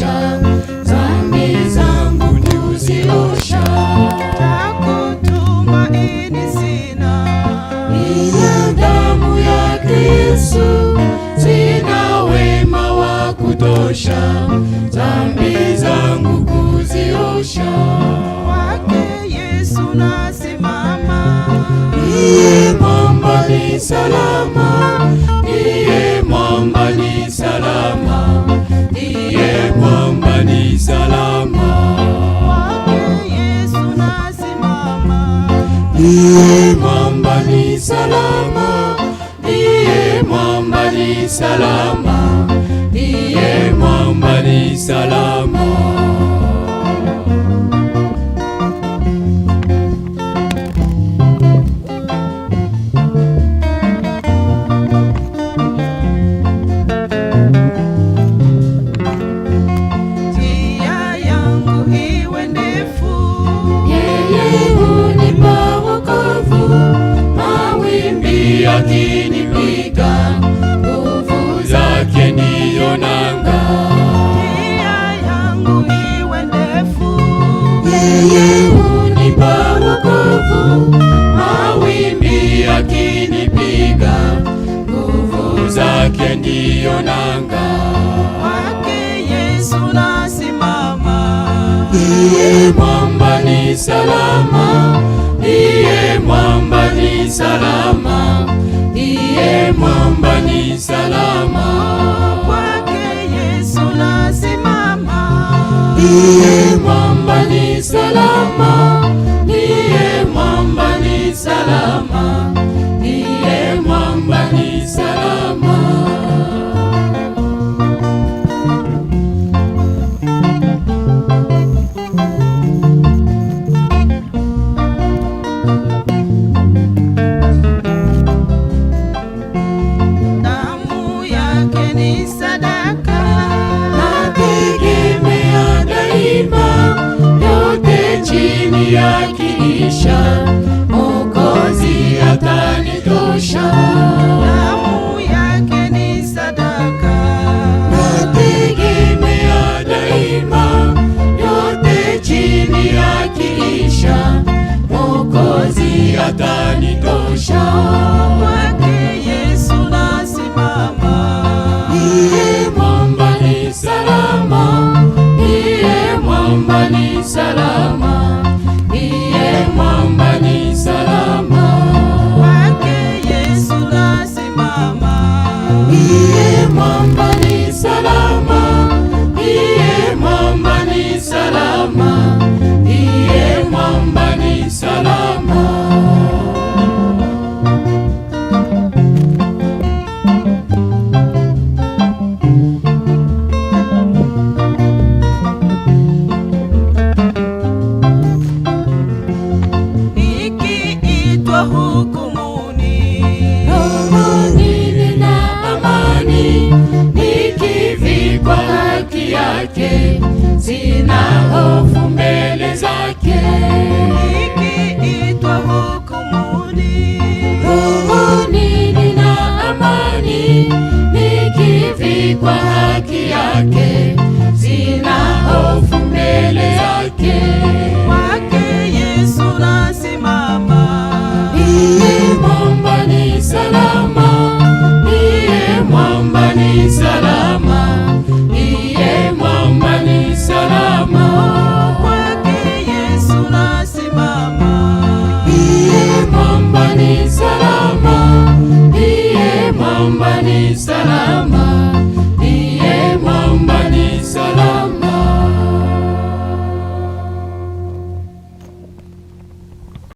kutosha, dhambi zangu kuziosha. Takutumaini sina, ila damu yake Yesu, sina wema wa kutosha, dhambi zangu kuziosha. kwake Yesu nasimama, Ndiye mwamba ni salama, ndiye mwamba ni salama, ndiye mwamba ni salama. kwake Yesu nasimama, Ndiye mwamba ni salama, ndiye mwamba ni salama, ndiye mwamba ni salama. njia yangu iwe ndefu, Yeye hunipa wokovu, mawimbi yakinipiga, nguvu zake ndiyo nanga. njia yangu iwe ndefu, Yeye hunipa wokovu, mawimbi yakinipiga, nguvu zake ndiyo nanga. kwake Yesu nasimama, Ndiye mwamba ni salama, ndiye mwamba ni salama, ndiye mwamba ni salama. kwake Yesu nasimama, Ndiye mwamba